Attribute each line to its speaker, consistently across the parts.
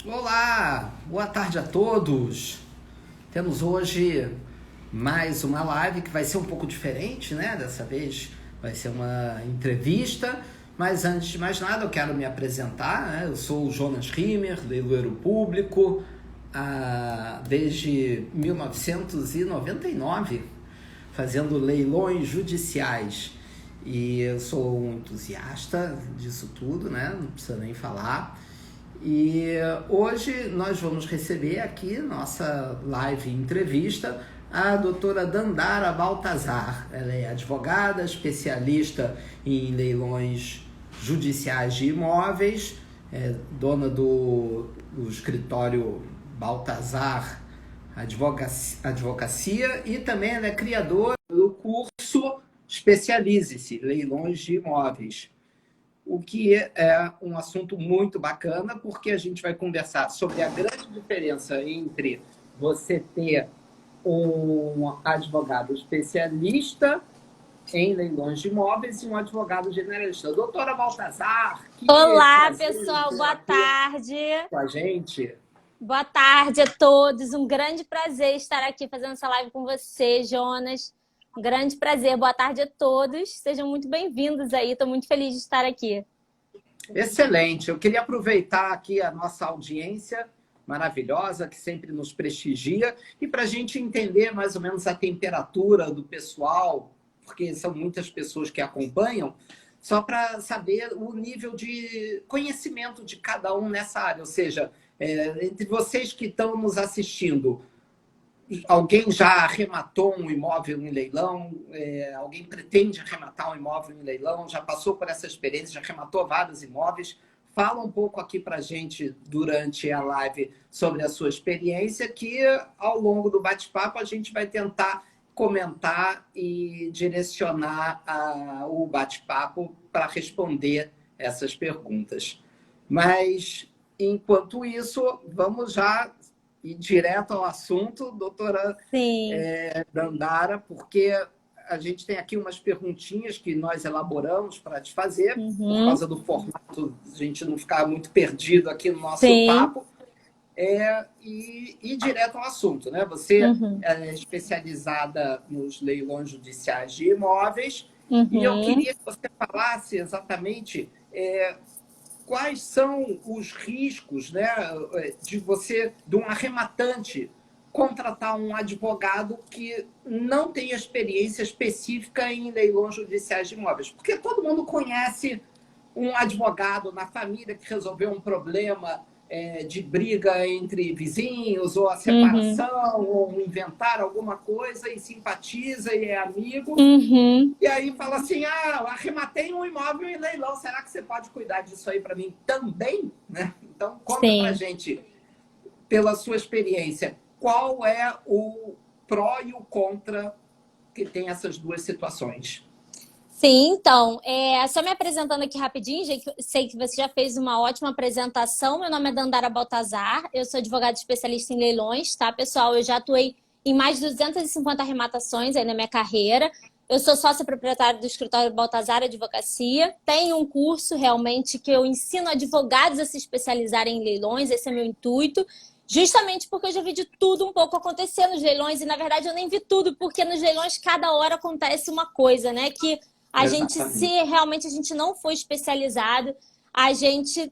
Speaker 1: Olá, boa tarde a todos. Temos hoje mais uma live que vai ser um pouco diferente, né? Dessa vez vai ser uma entrevista, mas antes de mais nada eu quero me apresentar, né? Eu sou o Jonas Rimmer, leiloeiro público, desde 1999, fazendo leilões judiciais. E eu sou um entusiasta disso tudo, né? Não precisa nem falar. E hoje nós vamos receber aqui nossa live entrevista a doutora Dandara Baltazar. Ela é advogada, especialista em leilões judiciais de imóveis, é dona do escritório Baltazar Advocacia e também ela é criadora do curso Especialize-se, Leilões de Imóveis. O que é um assunto muito bacana, porque a gente vai conversar sobre a grande diferença entre você ter um advogado especialista em leilões de imóveis e um advogado generalista. Doutora Baltazar, que
Speaker 2: Olá,
Speaker 1: prazer
Speaker 2: pessoal,
Speaker 1: ter
Speaker 2: boa
Speaker 1: aqui
Speaker 2: tarde.
Speaker 1: com a gente.
Speaker 2: Boa tarde a todos. Um grande prazer estar aqui fazendo essa live com você, Jonas. Um grande prazer. Boa tarde a todos. Sejam muito bem-vindos aí. Estou muito feliz de estar aqui.
Speaker 1: Excelente. Eu queria aproveitar aqui a nossa audiência maravilhosa, que sempre nos prestigia, e para a gente entender mais ou menos a temperatura do pessoal, porque são muitas pessoas que acompanham, só para saber o nível de conhecimento de cada um nessa área. Ou seja, entre vocês que estão nos assistindo, alguém já arrematou um imóvel em leilão? Alguém pretende arrematar um imóvel em leilão? Já passou por essa experiência? Já arrematou vários imóveis? Fala um pouco aqui para a gente, durante a live, sobre a sua experiência, que ao longo do bate-papo a gente vai tentar comentar e direcionar o bate-papo para responder essas perguntas. Mas, enquanto isso, vamos já ir direto ao assunto, doutora
Speaker 2: Sim.
Speaker 1: Dandara, porque a gente tem aqui umas perguntinhas que nós elaboramos para te fazer, por causa do formato, a gente não ficar muito perdido aqui no nosso
Speaker 2: Sim.
Speaker 1: papo, e direto ao assunto, né? Você é especializada nos leilões judiciais de imóveis, e eu queria que você falasse exatamente quais são os riscos, né, de um arrematante contratar um advogado que não tem experiência específica em leilões judiciais de imóveis. Porque todo mundo conhece um advogado na família que resolveu um problema de briga entre vizinhos, ou a separação, ou inventar alguma coisa e simpatiza e é amigo. E aí fala assim, arrematei um imóvel em leilão, será que você pode cuidar disso aí para mim também? Né? Então, conta para a gente, pela sua experiência, qual é o pró e o contra que tem essas duas situações?
Speaker 2: Sim, então, só me apresentando aqui rapidinho, sei que você já fez uma ótima apresentação. Meu nome é Dandara Baltazar, eu sou advogada especialista em leilões, tá, pessoal? Eu já atuei em mais de 250 arrematações aí na minha carreira. Eu sou sócia proprietária do escritório Baltazar Advocacia. Tenho um curso realmente que eu ensino advogados a se especializarem em leilões, esse é meu intuito. Justamente porque eu já vi de tudo um pouco acontecer nos leilões, e na verdade eu nem vi tudo, porque nos leilões cada hora acontece uma coisa, né? Que a gente, se
Speaker 1: Exatamente.
Speaker 2: realmente a gente não for especializado, a gente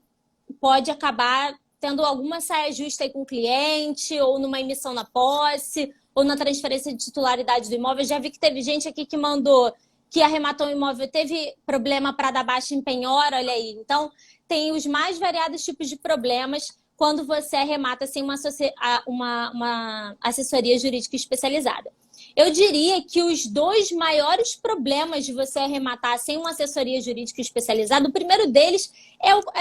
Speaker 2: pode acabar tendo alguma saia justa aí com o cliente, ou numa emissão na posse, ou na transferência de titularidade do imóvel. Eu já vi que teve gente aqui que mandou, que arrematou o imóvel, teve problema para dar baixa em penhora, olha aí. Então, tem os mais variados tipos de problemas quando você arremata sem uma assessoria jurídica especializada. Eu diria que os dois maiores problemas de você arrematar sem uma assessoria jurídica especializada, o primeiro deles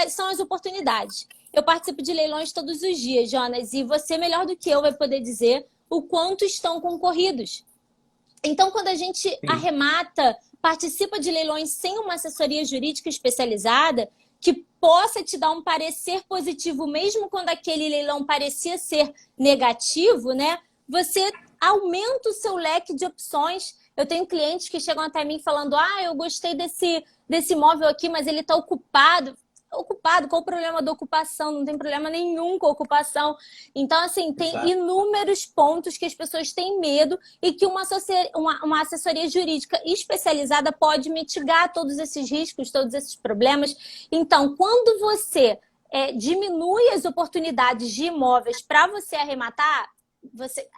Speaker 2: são as oportunidades. Eu participo de leilões todos os dias, Jonas, e você, melhor do que eu, vai poder dizer o quanto estão concorridos. Então, quando a gente
Speaker 1: Sim.
Speaker 2: arremata, participa de leilões sem uma assessoria jurídica especializada, que possa te dar um parecer positivo, mesmo quando aquele leilão parecia ser negativo, né? Você aumenta o seu leque de opções. Eu tenho clientes que chegam até mim falando, eu gostei desse imóvel aqui, mas ele está ocupado. ocupado, qual o problema da ocupação? Não tem problema nenhum com a ocupação. Então, assim, tem inúmeros pontos que as pessoas têm medo e que uma assessoria jurídica especializada pode mitigar todos esses riscos, todos esses problemas. Então, quando você diminui as oportunidades de imóveis para você arrematar,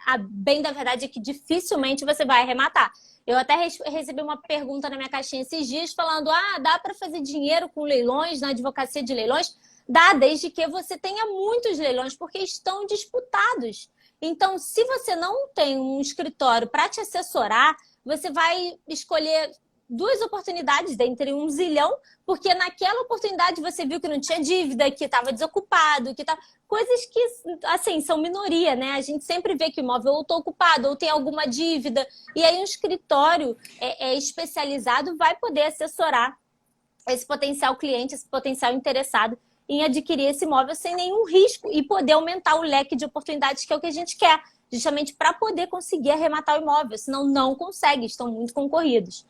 Speaker 2: a bem da verdade é que dificilmente você vai arrematar. Eu até recebi uma pergunta na minha caixinha esses dias falando, dá para fazer dinheiro com leilões, na advocacia de leilões? Dá, desde que você tenha muitos leilões, porque estão disputados. Então, se você não tem um escritório para te assessorar, você vai escolher 2 oportunidades dentre 1 zilhão, porque naquela oportunidade você viu que não tinha dívida, que estava desocupado, que coisas que, assim, são minoria, né? A gente sempre vê que o imóvel ou está ocupado ou tem alguma dívida. E aí um escritório especializado vai poder assessorar esse potencial cliente, esse potencial interessado em adquirir esse imóvel sem nenhum risco e poder aumentar o leque de oportunidades, que é o que a gente quer, justamente para poder conseguir arrematar o imóvel, senão não consegue, estão muito concorridos.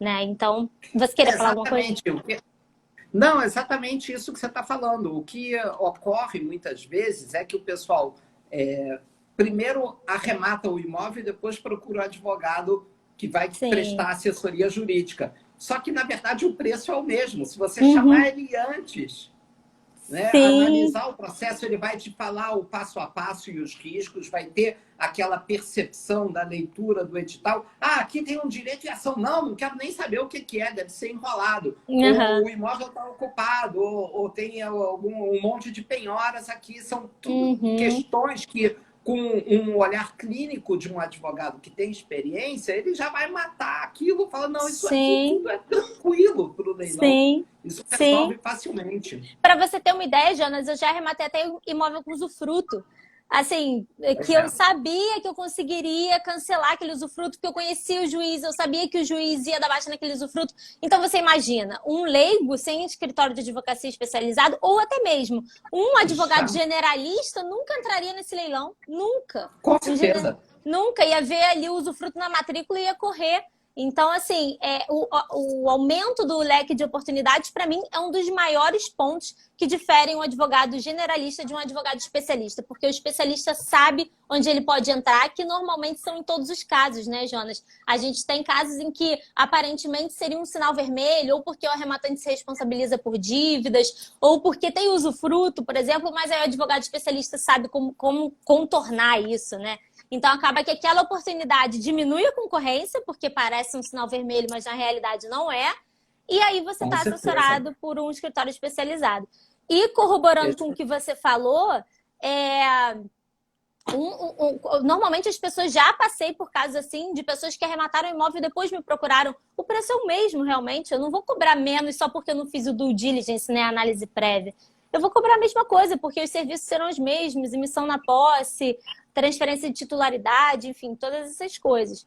Speaker 2: Né? Então, você queria falar alguma coisa?
Speaker 1: Não, exatamente isso que você está falando. O que ocorre muitas vezes é que o pessoal primeiro arremata o imóvel e depois procura o advogado que vai prestar assessoria jurídica. Só que, na verdade, o preço é o mesmo. Se você chamar ele antes, né, analisar o processo, ele vai te falar o passo a passo e os riscos, vai ter aquela percepção da leitura do edital. Aqui tem um direito de ação. Não quero nem saber o que é, deve ser enrolado. Ou o imóvel está ocupado, ou tem um monte de penhoras aqui. São tudo questões que, com um olhar clínico de um advogado que tem experiência, ele já vai matar aquilo, falando, não, isso aqui tudo é tranquilo para o leilão. Isso resolve facilmente.
Speaker 2: Para você ter uma ideia, Jonas, eu já arrematei até imóvel com usufruto. Assim, que eu sabia que eu conseguiria cancelar aquele usufruto, porque eu conhecia o juiz, eu sabia que o juiz ia dar baixa naquele usufruto. Então, você imagina, um leigo sem escritório de advocacia especializado, ou até mesmo um advogado generalista, nunca entraria nesse leilão. Nunca.
Speaker 1: Com certeza.
Speaker 2: Nunca. Ia ver ali o usufruto na matrícula e ia correr. Então, assim, o aumento do leque de oportunidades, para mim, é um dos maiores pontos que diferem um advogado generalista de um advogado especialista, porque o especialista sabe onde ele pode entrar, que normalmente são em todos os casos, né, Jonas? A gente tem casos em que, aparentemente, seria um sinal vermelho, ou porque o arrematante se responsabiliza por dívidas, ou porque tem usufruto, por exemplo, mas aí o advogado especialista sabe como contornar isso, né? Então, acaba que aquela oportunidade diminui a concorrência, porque parece um sinal vermelho, mas na realidade não é. E aí você está assessorado por um escritório especializado. E corroborando com o que você falou, normalmente as pessoas, já passei por casos assim, de pessoas que arremataram o imóvel e depois me procuraram. O preço é o mesmo, realmente. Eu não vou cobrar menos só porque eu não fiz o due diligence, né, a análise prévia. Eu vou cobrar a mesma coisa, porque os serviços serão os mesmos, emissão na posse, transferência de titularidade, enfim, todas essas coisas.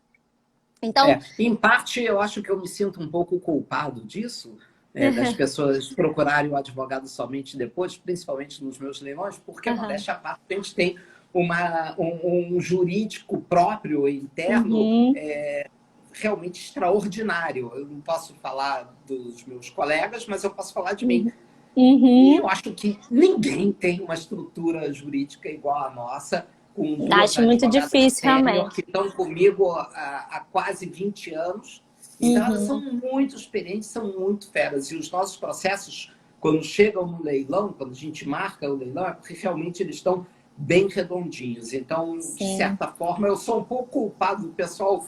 Speaker 2: Então,
Speaker 1: em parte, eu acho que eu me sinto um pouco culpado disso, das pessoas procurarem o advogado somente depois, principalmente nos meus leilões, porque, modéstia à parte, a gente tem um jurídico próprio, interno, realmente extraordinário. Eu não posso falar dos meus colegas, mas eu posso falar de mim. E eu acho que ninguém tem uma estrutura jurídica igual a nossa.
Speaker 2: Acho muito difícil, realmente.
Speaker 1: Que estão comigo há quase 20 anos. Então, elas são muito experientes, são muito feras. E os nossos processos, quando chegam no leilão, quando a gente marca o leilão, é porque realmente eles estão bem redondinhos. Então, de certa forma, eu sou um pouco culpado do pessoal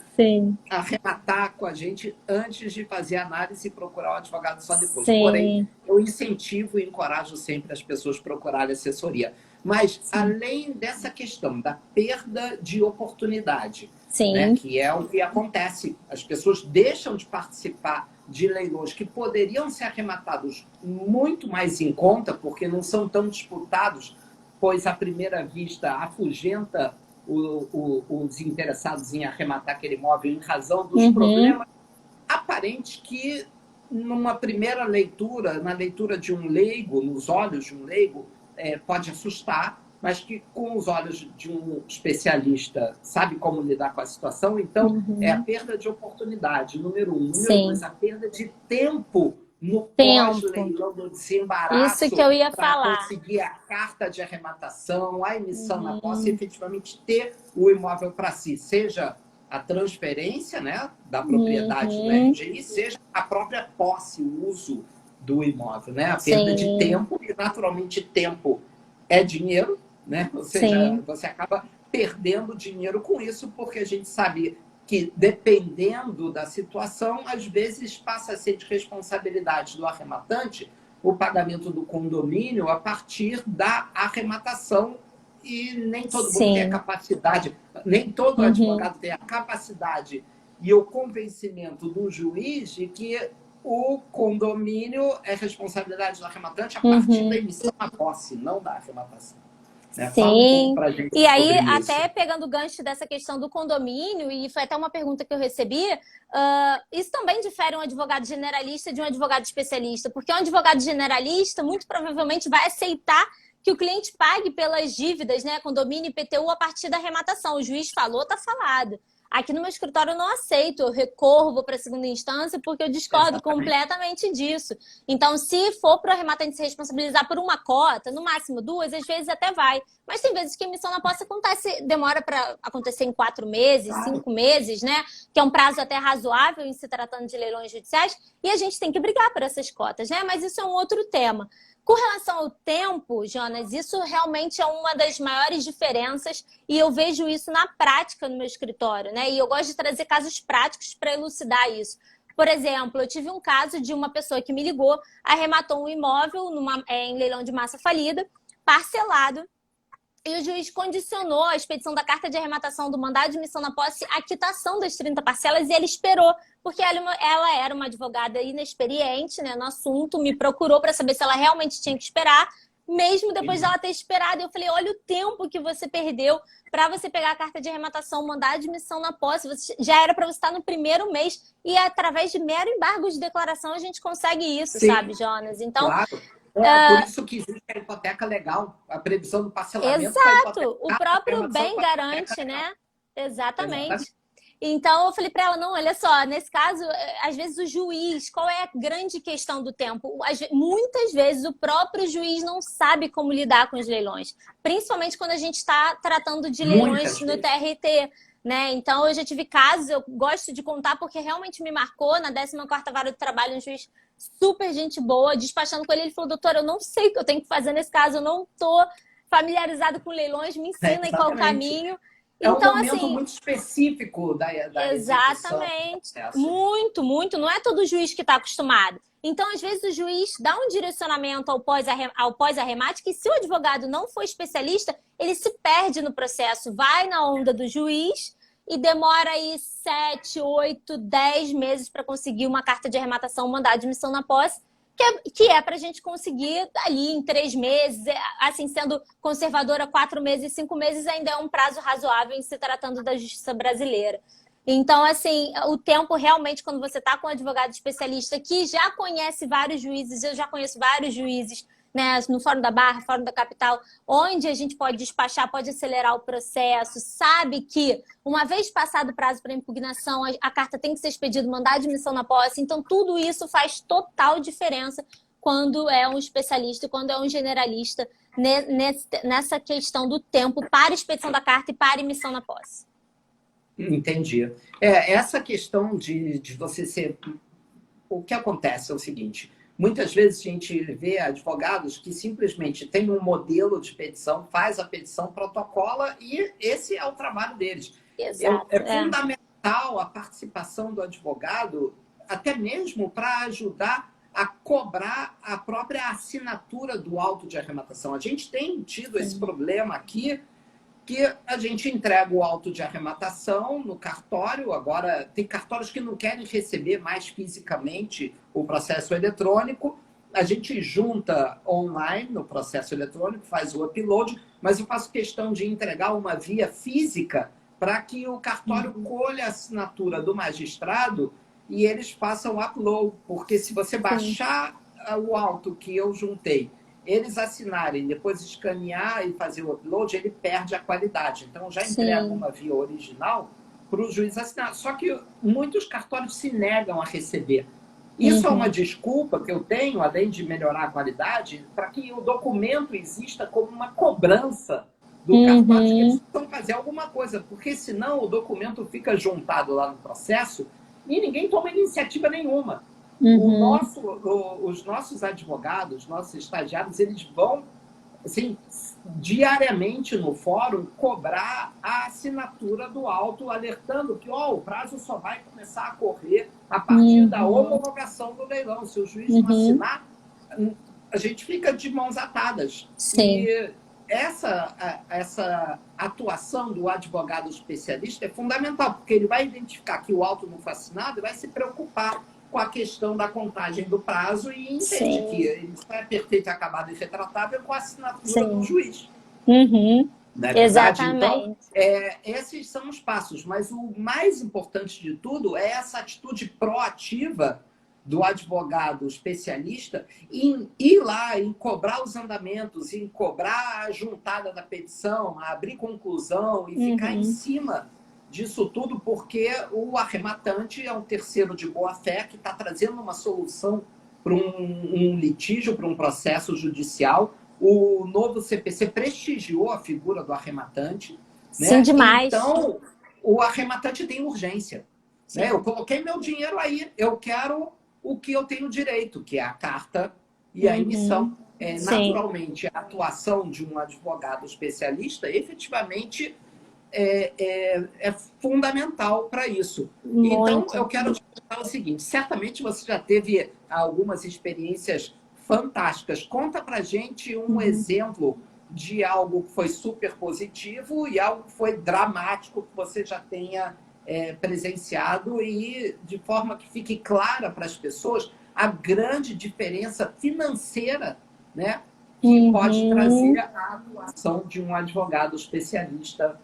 Speaker 1: arrematar com a gente antes de fazer a análise e procurar o advogado só depois. Porém, eu incentivo e encorajo sempre as pessoas a procurarem assessoria. Mas, além dessa questão da perda de oportunidade, né, que é o que acontece, as pessoas deixam de participar de leilões que poderiam ser arrematados muito mais em conta, porque não são tão disputados, pois, à primeira vista, afugenta os interessados em arrematar aquele imóvel em razão dos problemas aparentes que, numa primeira leitura, na leitura de um leigo, nos olhos de um leigo, pode assustar, mas que com os olhos de um especialista sabe como lidar com a situação. Então, é a perda de oportunidade, número 1. Número 2, a perda de tempo no
Speaker 2: Tempo.
Speaker 1: pós-leilão, no desembaraço,
Speaker 2: Isso que eu ia
Speaker 1: para
Speaker 2: falar.
Speaker 1: conseguir a carta de arrematação, a emissão na posse, e efetivamente ter o imóvel para si, seja a transferência, né, da propriedade do RGI, seja a própria posse, o uso do imóvel, né? A perda de tempo, e naturalmente tempo é dinheiro, né? Ou seja, você acaba perdendo dinheiro com isso, porque a gente sabe que, dependendo da situação, às vezes passa a ser de responsabilidade do arrematante o pagamento do condomínio a partir da arrematação, e nem todo mundo tem a capacidade, nem todo advogado tem a capacidade e o convencimento do juiz de que o condomínio é responsabilidade do arrematante a partir da emissão à posse, não da arrematação. Né? Fala um pouco pra gente
Speaker 2: e aí,
Speaker 1: sobre
Speaker 2: até
Speaker 1: isso.
Speaker 2: pegando o gancho dessa questão do condomínio, e foi até uma pergunta que eu recebi, isso também difere um advogado generalista de um advogado especialista, porque um advogado generalista muito provavelmente vai aceitar que o cliente pague pelas dívidas, né, condomínio e IPTU a partir da arrematação. O juiz falou, tá falado. Aqui no meu escritório eu não aceito, eu recorro, vou para a segunda instância, porque eu discordo completamente disso. Então, se for para o arrematante se responsabilizar por uma cota, no máximo 2, às vezes até vai. Mas tem vezes que a emissão na posse demora para acontecer em 4 meses, 5 meses, né? Que é um prazo até razoável em se tratando de leilões judiciais, e a gente tem que brigar por essas cotas, né? Mas isso é um outro tema. Com relação ao tempo, Jonas, isso realmente é uma das maiores diferenças, e eu vejo isso na prática no meu escritório, né? E eu gosto de trazer casos práticos para elucidar isso. Por exemplo, eu tive um caso de uma pessoa que me ligou, arrematou um imóvel em leilão de massa falida, parcelado, e o juiz condicionou a expedição da carta de arrematação do mandado de emissão na posse à quitação das 30 parcelas, e ele esperou, porque ela era uma advogada inexperiente, né, no assunto, me procurou para saber se ela realmente tinha que esperar, mesmo depois dela ter esperado. Eu falei, olha o tempo que você perdeu para você pegar a carta de arrematação, mandado de emissão na posse, já era para você estar no primeiro mês, e através de mero embargo de declaração a gente consegue isso, sabe, Jonas? Então,
Speaker 1: claro. Por isso que existe a hipoteca legal, a previsão do parcelamento.
Speaker 2: Exato, o próprio bem garante, né? Exatamente. Então eu falei para ela, não, olha só, nesse caso, às vezes o juiz, qual é a grande questão do tempo? Muitas vezes o próprio juiz não sabe como lidar com os leilões, principalmente quando a gente está tratando de leilões no TRT. Né? Então, eu já tive casos, eu gosto de contar porque realmente me marcou. Na 14ª Vara do Trabalho, um juiz super gente boa, despachando com ele, ele falou, doutor, eu não sei o que eu tenho que fazer nesse caso, eu não estou familiarizado com leilões, me ensina em qual caminho.
Speaker 1: É
Speaker 2: então,
Speaker 1: um momento
Speaker 2: assim,
Speaker 1: muito específico da
Speaker 2: exatamente.
Speaker 1: execução.
Speaker 2: Muito, muito. Não é todo juiz que está acostumado. Então, às vezes, o juiz dá um direcionamento ao pós-arremate que, se o advogado não for especialista, ele se perde no processo, vai na onda do juiz e demora aí 7, 8, 10 meses para conseguir uma carta de arrematação, um mandado de emissão na posse, que é para a gente conseguir ali em 3 meses, assim, sendo conservadora, 4 meses, 5 meses ainda é um prazo razoável em se tratando da justiça brasileira. Então, assim, o tempo realmente, quando você está com um advogado especialista que já conhece vários juízes, eu já conheço vários juízes, né, no Fórum da Barra, Fórum da Capital, onde a gente pode despachar, pode acelerar o processo, sabe que uma vez passado o prazo para impugnação, a carta tem que ser expedida, mandado de emissão na posse. Então, tudo isso faz total diferença quando é um especialista e quando é um generalista nessa questão do tempo para expedição da carta e para emissão na posse.
Speaker 1: Entendi. Essa questão de você ser... O que acontece é o seguinte... Muitas vezes a gente vê advogados que simplesmente têm um modelo de petição, faz a petição, protocola, e esse é o trabalho deles.
Speaker 2: Exato,
Speaker 1: é fundamental a participação do advogado, até mesmo para ajudar a cobrar a própria assinatura do auto de arrematação. A gente tem tido esse problema aqui, que a gente entrega o auto de arrematação no cartório. Agora, tem cartórios que não querem receber mais fisicamente o processo eletrônico. A gente junta online no processo eletrônico, faz o upload, mas eu faço questão de entregar uma via física para que o cartório colha a assinatura do magistrado e eles façam o upload. Porque se você baixar o auto que eu juntei, eles assinarem, depois escanear e fazer o upload, ele perde a qualidade. Então, já entrega uma via original para o juiz assinar. Só que muitos cartórios se negam a receber. Isso é uma desculpa que eu tenho, além de melhorar a qualidade, para que o documento exista como uma cobrança do cartório de que eles precisam fazer alguma coisa, porque senão o documento fica juntado lá no processo e ninguém toma iniciativa nenhuma. Os nossos advogados, nossos estagiários, eles vão assim, diariamente no fórum cobrar a assinatura do auto, alertando que o prazo só vai começar a correr a partir da homologação do leilão. Se o juiz não assinar, a gente fica de mãos atadas.
Speaker 2: Sim.
Speaker 1: E essa atuação do advogado especialista é fundamental, porque ele vai identificar que o auto não foi assinado e vai se preocupar com a questão da contagem do prazo e entende que ele só é perfeito, acabado e retratável com a assinatura do juiz.
Speaker 2: Exatamente.
Speaker 1: Então, esses são os passos, mas o mais importante de tudo é essa atitude proativa do advogado especialista em ir lá, em cobrar os andamentos, em cobrar a juntada da petição, abrir conclusão e ficar em cima disso tudo, porque o arrematante é um terceiro de boa-fé que está trazendo uma solução para um litígio, para um processo judicial. O novo CPC prestigiou a figura do arrematante.
Speaker 2: Sim, né? Demais.
Speaker 1: Então, o arrematante tem urgência. Né? Eu coloquei meu dinheiro aí, eu quero o que eu tenho direito, que é a carta e a emissão. Naturalmente, a atuação de um advogado especialista efetivamente é fundamental para isso. Então, eu quero te perguntar o seguinte, certamente você já teve algumas experiências fantásticas. Conta para gente um exemplo de algo que foi super positivo e algo que foi dramático que você já tenha presenciado e de forma que fique clara para as pessoas a grande diferença financeira, né, que pode trazer a atuação de um advogado especialista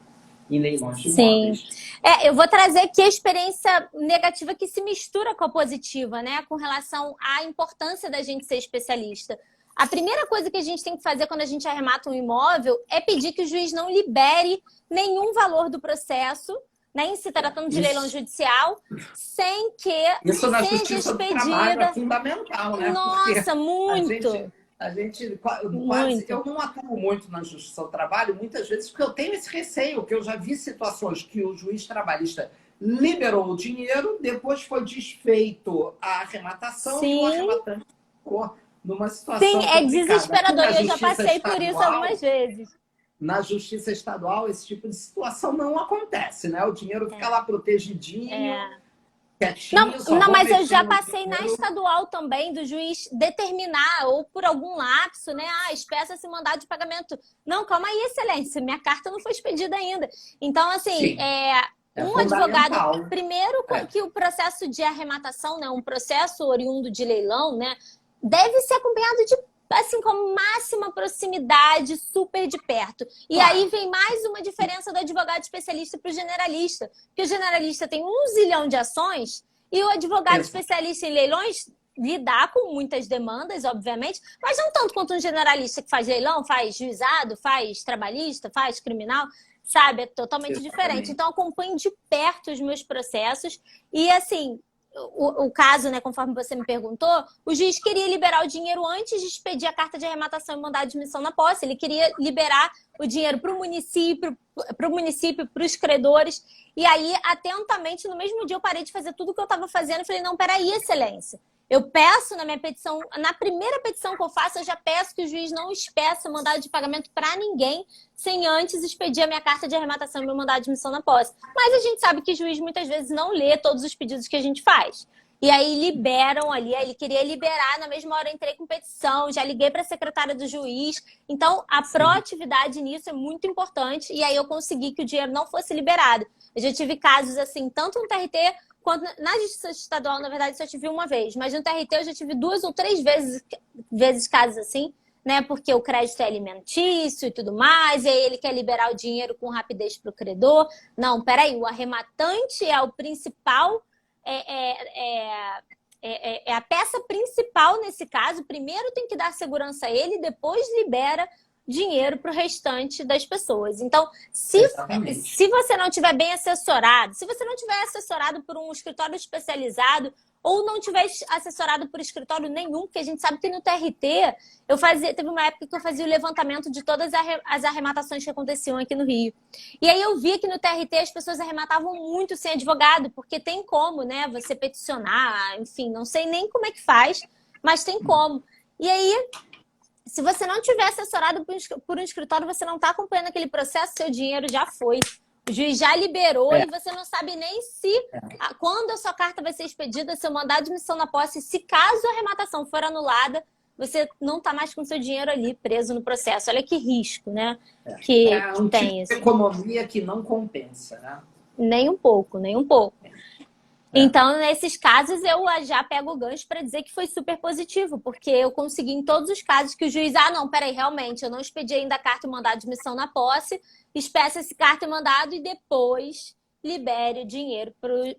Speaker 1: em leilões de imóveis.
Speaker 2: Eu vou trazer aqui a experiência negativa que se mistura com a positiva, né, com relação à importância da gente ser especialista. A primeira coisa que a gente tem que fazer quando a gente arremata um imóvel é pedir que o juiz não libere nenhum valor do processo, né, em se tratando de leilão judicial, sem que
Speaker 1: isso na
Speaker 2: seja
Speaker 1: justiça
Speaker 2: expedida.
Speaker 1: Do trabalho é fundamental, né?
Speaker 2: Nossa, muito!
Speaker 1: A gente quase, eu não atuo muito na Justiça do Trabalho, muitas vezes, porque eu tenho esse receio, que eu já vi situações que o juiz trabalhista liberou o dinheiro, depois foi desfeito a arrematação e o arrematante ficou numa situação complicada.
Speaker 2: É desesperador, e eu já passei por isso algumas vezes.
Speaker 1: Na Justiça Estadual, esse tipo de situação não acontece, né? O dinheiro fica lá protegidinho.
Speaker 2: Não, mas eu já passei na estadual também, do juiz determinar, ou por algum lapso, né? Espeça-se mandado de pagamento. Não, calma aí, excelência, minha carta não foi expedida ainda. Então, assim, um advogado, primeiro que o processo de arrematação, né, um processo oriundo de leilão, né, deve ser acompanhado de, assim, com máxima proximidade, super de perto. E aí vem mais uma diferença do advogado especialista para o generalista. Porque o generalista tem 1 zilhão de ações e o advogado especialista em leilões lidar com muitas demandas, obviamente, mas não tanto quanto um generalista que faz leilão, faz juizado, faz trabalhista, faz criminal, sabe? É totalmente diferente. Então, acompanho de perto os meus processos e, assim, o caso, né, conforme você me perguntou, o juiz queria liberar o dinheiro antes de expedir a carta de arrematação e mandado de admissão na posse. Ele queria liberar o dinheiro para o município, para os credores. E aí, atentamente, no mesmo dia eu parei de fazer tudo o que eu estava fazendo e falei, não, peraí, excelência. Eu peço na minha petição, na primeira petição que eu faço, eu já peço que o juiz não espeça mandado de pagamento para ninguém sem antes expedir a minha carta de arrematação e meu mandado de admissão na posse. Mas a gente sabe que o juiz muitas vezes não lê todos os pedidos que a gente faz. E aí liberam ali, aí ele queria liberar, na mesma hora eu entrei com petição, já liguei para a secretária do juiz. Então, a proatividade nisso é muito importante e aí eu consegui que o dinheiro não fosse liberado. Eu já tive casos assim, tanto no TRT quanto na Justiça Estadual, na verdade, só tive uma vez. Mas no TRT eu já tive 2 ou 3 vezes casos assim, né? Porque o crédito é alimentício e tudo mais, e aí ele quer liberar o dinheiro com rapidez para o credor. Não, peraí, o arrematante é o principal, é a peça principal nesse caso. Primeiro tem que dar segurança a ele, depois libera dinheiro para o restante das pessoas. Então, se você não tiver bem assessorado, se você não tiver assessorado por um escritório especializado ou não tiver assessorado por escritório nenhum, porque a gente sabe que no TRT, teve uma época que eu fazia o levantamento de todas as arrematações que aconteciam aqui no Rio. E aí eu vi que no TRT as pessoas arrematavam muito sem advogado, porque tem como, né, você peticionar, enfim, não sei nem como é que faz, mas tem como. E aí, se você não tiver assessorado por um escritório, você não está acompanhando aquele processo, seu dinheiro já foi. O juiz já liberou e você não sabe nem quando a sua carta vai ser expedida, seu mandado de admissão na posse. Se caso a arrematação for anulada, você não está mais com seu dinheiro ali preso no processo. Olha que risco, né? Que
Speaker 1: um
Speaker 2: tem
Speaker 1: tipo
Speaker 2: isso.
Speaker 1: de economia que não compensa, né?
Speaker 2: Nem um pouco, nem um pouco. Então, nesses casos, eu já pego o gancho para dizer que foi super positivo, porque eu consegui em todos os casos que o juiz, não, peraí, realmente, eu não expedi ainda a carta e mandado de admissão na posse, espeça esse carta e mandado e depois libere o dinheiro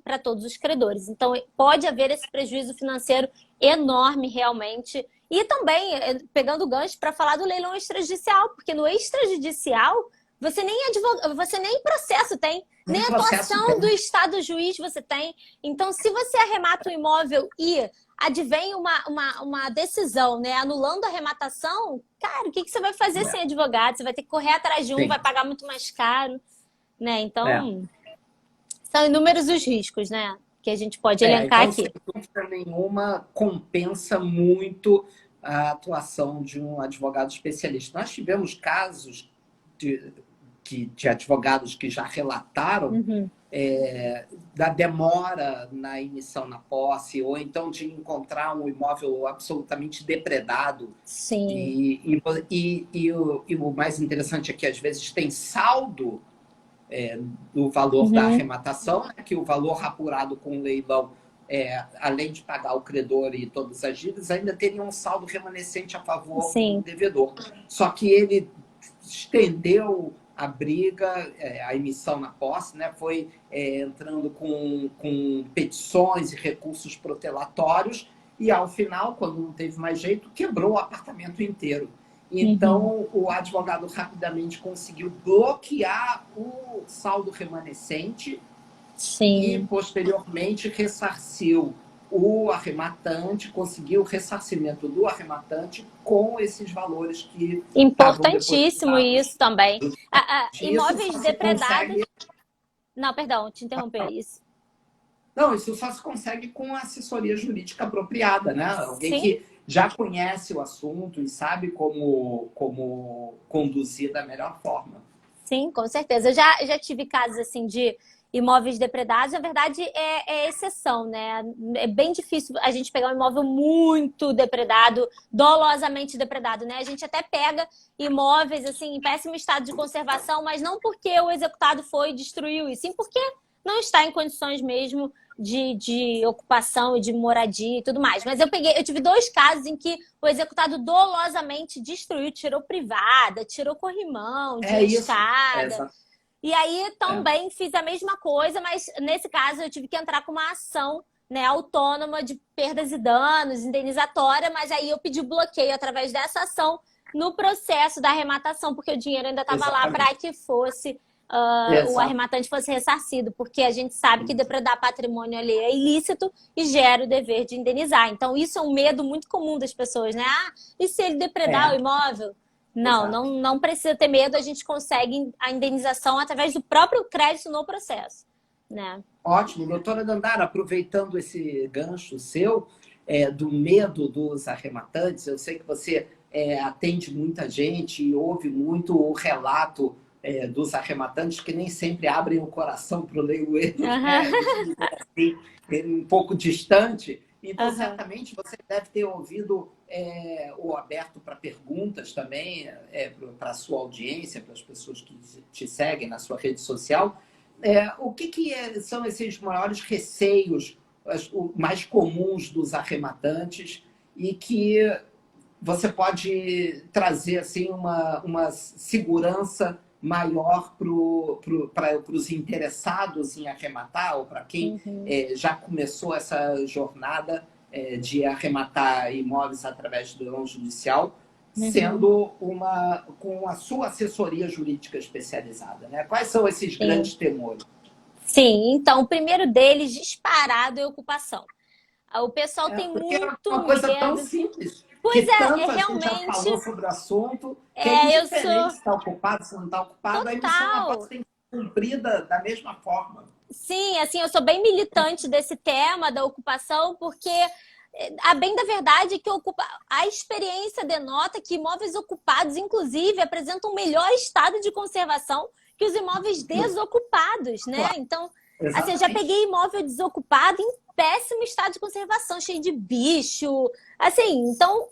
Speaker 2: para todos os credores. Então, pode haver esse prejuízo financeiro enorme, realmente. E também, pegando o gancho para falar do leilão extrajudicial, porque no extrajudicial, você nem processo tem, nem atuação do Estado juiz você tem. Então, se você arremata um imóvel e advém uma decisão, né, anulando a arrematação, cara, o que você vai fazer sem advogado? Você vai ter que correr atrás de um, vai pagar muito mais caro, né? Então, são inúmeros os riscos, né, que a gente pode elencar
Speaker 1: então,
Speaker 2: aqui.
Speaker 1: Sem dúvida nenhuma, compensa muito a atuação de um advogado especialista. Nós tivemos casos de advogados que já relataram da demora na emissão na posse, ou então de encontrar um imóvel absolutamente depredado.
Speaker 2: Sim.
Speaker 1: E o mais interessante é que, às vezes, tem saldo do valor da arrematação, né, que o valor apurado com o leilão, além de pagar o credor e todas as dívidas, ainda teria um saldo remanescente a favor do devedor. Só que ele estendeu a briga, a emissão na posse, né? Foi entrando com petições e recursos protelatórios e, ao final, quando não teve mais jeito, quebrou o apartamento inteiro. Então, o advogado rapidamente conseguiu bloquear o saldo remanescente e, posteriormente, ressarciu o arrematante, conseguiu o ressarcimento do arrematante com esses valores que...
Speaker 2: Importantíssimo isso também. Imóveis depredados... Não, perdão, te interromper isso.
Speaker 1: Não, isso só se consegue com assessoria jurídica apropriada, né? Alguém que já conhece o assunto e sabe como conduzir da melhor forma.
Speaker 2: Sim, com certeza. Eu já tive casos assim de imóveis depredados, na verdade é exceção, né? É bem difícil a gente pegar um imóvel muito depredado, dolosamente depredado, né? A gente até pega imóveis assim em péssimo estado de conservação, mas não porque o executado foi e destruiu, e sim porque não está em condições mesmo de ocupação e de moradia e tudo mais. Mas eu tive 2 casos em que o executado dolosamente destruiu, tirou privada, tirou corrimão de escada. E aí também fiz a mesma coisa, mas nesse caso eu tive que entrar com uma ação, né, autônoma de perdas e danos, indenizatória, mas aí eu pedi bloqueio através dessa ação no processo da arrematação, porque o dinheiro ainda estava lá para que fosse o arrematante fosse ressarcido, porque a gente sabe que depredar patrimônio alheio é ilícito e gera o dever de indenizar. Então isso é um medo muito comum das pessoas, né? E se ele depredar o imóvel? Não precisa ter medo, a gente consegue a indenização através do próprio crédito no processo, né?
Speaker 1: Ótimo. Doutora Dandara, aproveitando esse gancho seu, do medo dos arrematantes, eu sei que você atende muita gente e ouve muito o relato dos arrematantes que nem sempre abrem o coração para o leiloeiro, né? Um pouco distante. Então, certamente, você deve ter ouvido ou aberto para perguntas também para a sua audiência, para as pessoas que te seguem na sua rede social. O que são esses maiores receios, mais comuns dos arrematantes e que você pode trazer assim, uma segurança maior para os interessados em arrematar, ou para quem já começou essa jornada de arrematar imóveis através do leilão judicial, sendo com a sua assessoria jurídica especializada, né? Quais são esses grandes temores?
Speaker 2: Sim, então o primeiro deles, disparado, é a ocupação. O pessoal tem
Speaker 1: Porque é
Speaker 2: muito
Speaker 1: uma coisa tão
Speaker 2: medo.
Speaker 1: simples,
Speaker 2: Pois
Speaker 1: que
Speaker 2: é,
Speaker 1: tanto a gente já
Speaker 2: realmente.
Speaker 1: falou sobre o assunto, que é
Speaker 2: Eu sou
Speaker 1: indiferente se está ocupado, se não está ocupado, a emissão na
Speaker 2: total.
Speaker 1: posse tem que ser cumprida da mesma forma.
Speaker 2: Sim, assim, eu sou bem militante desse tema da ocupação, porque a bem da verdade é que a experiência denota que imóveis ocupados, inclusive, apresentam um melhor estado de conservação que os imóveis desocupados, né?
Speaker 1: Claro,
Speaker 2: Então, assim, eu já
Speaker 1: exatamente.
Speaker 2: peguei imóvel desocupado em péssimo estado de conservação, cheio de bicho. Assim, então,